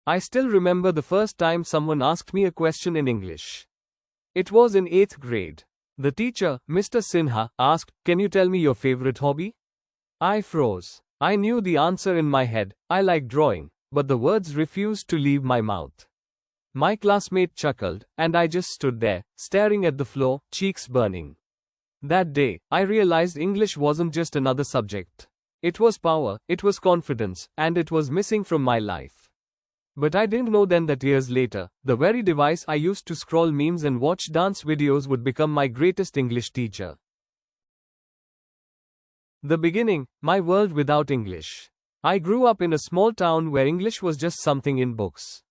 I still remember the first time someone asked me a question in English. It was in 8th grade. The teacher, Mr. Sinha, asked, "Can you tell me your favorite hobby?" I froze. I knew the answer in my head, I like drawing, but the words refused to leave my mouth. My classmate chuckled, and I just stood there, staring at the floor, cheeks burning. That day, I realized English wasn't just another subject. It was power, it was confidence, and it was missing from my life. But I didn't know then that years later, the very device I used to scroll memes and watch dance videos would become my greatest English teacher. The beginning, my world without English. I grew up in a small town where English was just something in books.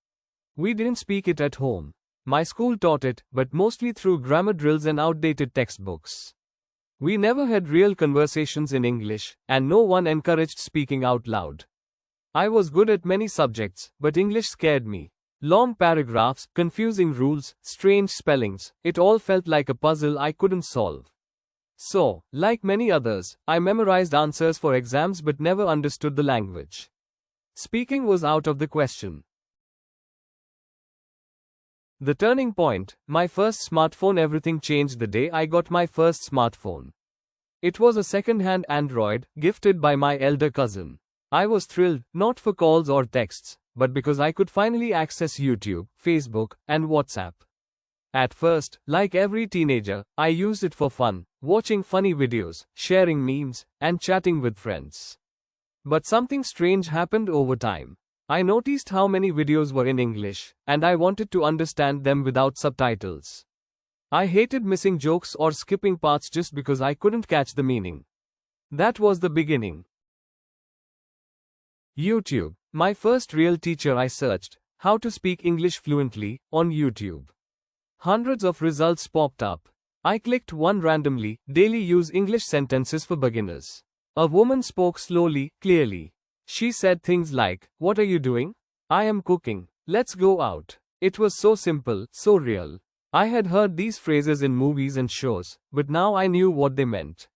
We didn't speak it at home. My school taught it, but mostly through grammar drills and outdated textbooks. We never had real conversations in English, and no one encouraged speaking out loud. I was good at many subjects, but English scared me. Long paragraphs, confusing rules, strange spellings, it all felt like a puzzle I couldn't solve. So, like many others, I memorized answers for exams but never understood the language. Speaking was out of the question. The turning point, my first smartphone. Everything changed the day I got my first smartphone. It was a second-hand Android, gifted by my elder cousin. I was thrilled, not for calls or texts, but because I could finally access YouTube, Facebook, and WhatsApp. At first, like every teenager, I used it for fun, watching funny videos, sharing memes, and chatting with friends. But something strange happened over time. I noticed how many videos were in English, and I wanted to understand them without subtitles. I hated missing jokes or skipping parts just because I couldn't catch the meaning. That was the beginning. YouTube. My first real teacher. I searched, "How to speak English fluently," on YouTube. Hundreds of results popped up. I clicked one randomly, "Daily use English sentences for beginners." A woman spoke slowly, clearly. She said things like, "What are you doing?" "I am cooking." "Let's go out." It was so simple, so real. I had heard these phrases in movies and shows, but now I knew what they meant.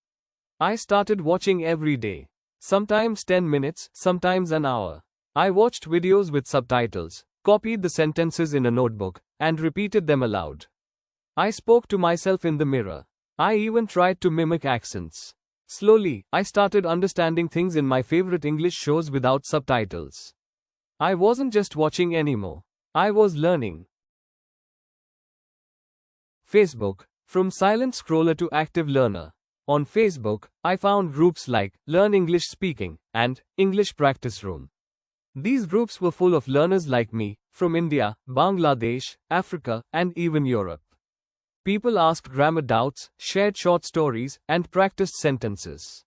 I started watching every day. Sometimes 10 minutes, sometimes an hour. I watched videos with subtitles, copied the sentences in a notebook, and repeated them aloud. I spoke to myself in the mirror. I even tried to mimic accents. Slowly, I started understanding things in my favorite English shows without subtitles. I wasn't just watching anymore. I was learning. Facebook. From silent scroller to active learner. On Facebook, I found groups like Learn English Speaking and English Practice Room. These groups were full of learners like me, from India, Bangladesh, Africa, and even Europe. People asked grammar doubts, shared short stories, and practiced sentences.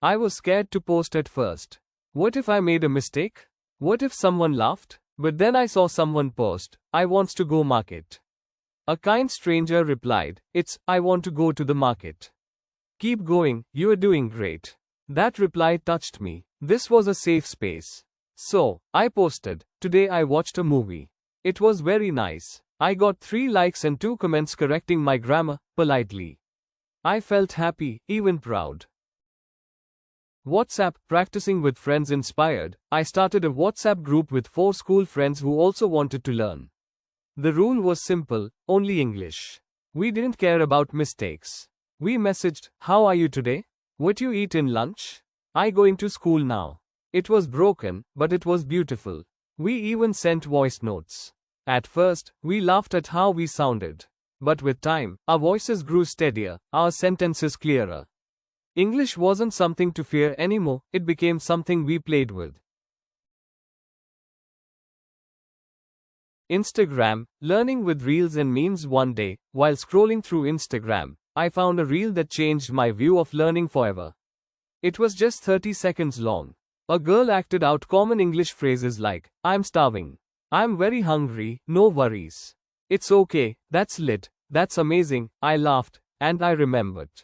I was scared to post at first. What if I made a mistake? What if someone laughed? But then I saw someone post, "I wants to go market." A kind stranger replied, I want to go to the market." "Keep going, you are doing great." That reply touched me. This was a safe space. So, I posted, "Today I watched a movie. It was very nice." I got 3 likes and 2 comments correcting my grammar, politely. I felt happy, even proud. WhatsApp. Practicing with friends inspired, I started a WhatsApp group with 4 school friends who also wanted to learn. The rule was simple, only English. We didn't care about mistakes. We messaged, "How are you today? What you eat in lunch? I going to school now." It was broken, but it was beautiful. We even sent voice notes. At first, we laughed at how we sounded. But with time, our voices grew steadier, our sentences clearer. English wasn't something to fear anymore, it became something we played with. Instagram. Learning with reels and memes. One day, while scrolling through Instagram, I found a reel that changed my view of learning forever. It was just 30 seconds long. A girl acted out common English phrases like, "I'm starving," "I'm very hungry," "No worries," "It's okay," "That's lit," "That's amazing." I laughed, and I remembered.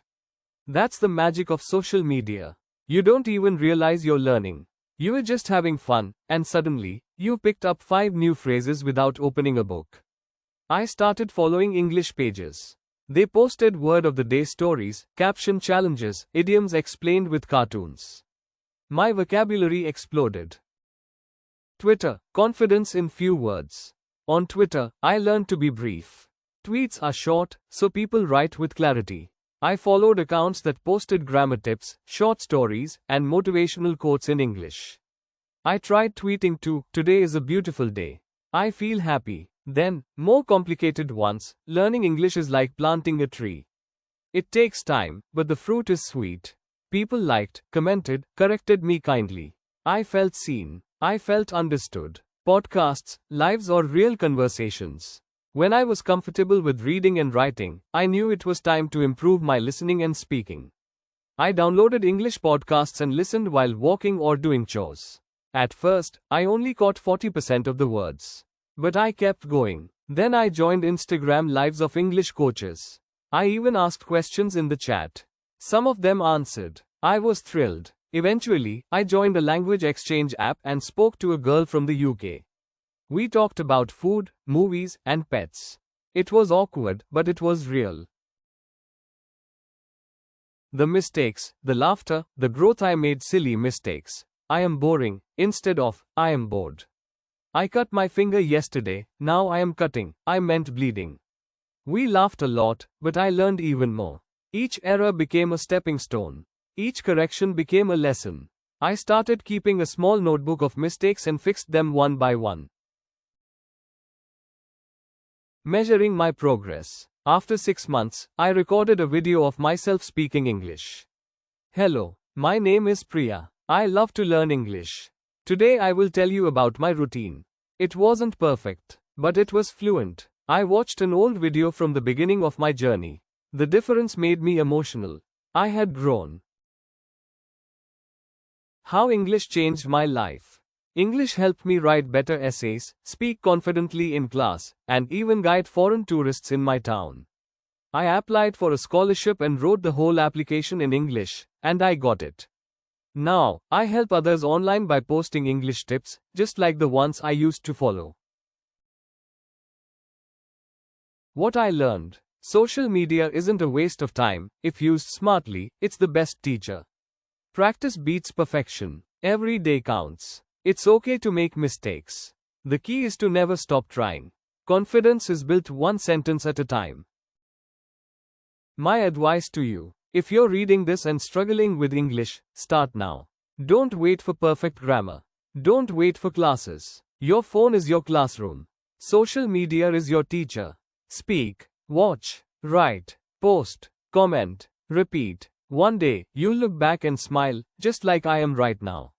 That's the magic of social media. You don't even realize you're learning. You are just having fun, and suddenly, you've picked up 5 new phrases without opening a book. I started following English pages. They posted word of the day stories, caption challenges, idioms explained with cartoons. My vocabulary exploded. Twitter, confidence in few words. On Twitter, I learned to be brief. Tweets are short, so people write with clarity. I followed accounts that posted grammar tips, short stories, and motivational quotes in English. I tried tweeting too, today is a beautiful day. I feel happy. Then, more complicated ones, learning English is like planting a tree. It takes time, but the fruit is sweet. People liked, commented, corrected me kindly. I felt seen. I felt understood. Podcasts, lives or real conversations. When I was comfortable with reading and writing, I knew it was time to improve my listening and speaking. I downloaded English podcasts and listened while walking or doing chores. At first, I only caught 40% of the words. But I kept going. Then I joined Instagram lives of English coaches. I even asked questions in the chat. Some of them answered. I was thrilled. Eventually, I joined a language exchange app and spoke to a girl from the UK. We talked about food, movies, and pets. It was awkward, but it was real. The mistakes, the laughter, the growth. I made silly mistakes. I am boring, instead of, I am bored. I cut my finger yesterday, now I am cutting, I meant bleeding. We laughed a lot, but I learned even more. Each error became a stepping stone. Each correction became a lesson. I started keeping a small notebook of mistakes and fixed them one by one. Measuring my progress. After 6 months, I recorded a video of myself speaking English. Hello, my name is Priya. I love to learn English. Today I will tell you about my routine. It wasn't perfect, but it was fluent. I watched an old video from the beginning of my journey. The difference made me emotional. I had grown. How English changed my life. English helped me write better essays, speak confidently in class, and even guide foreign tourists in my town. I applied for a scholarship and wrote the whole application in English, and I got it. Now, I help others online by posting English tips, just like the ones I used to follow. What I learned. Social media isn't a waste of time. If used smartly, it's the best teacher. Practice beats perfection. Every day counts. It's okay to make mistakes. The key is to never stop trying. Confidence is built one sentence at a time. My advice to you. If you're reading this and struggling with English, start now. Don't wait for perfect grammar. Don't wait for classes. Your phone is your classroom. Social media is your teacher. Speak, watch, write, post, comment, repeat. One day, you'll look back and smile, just like I am right now.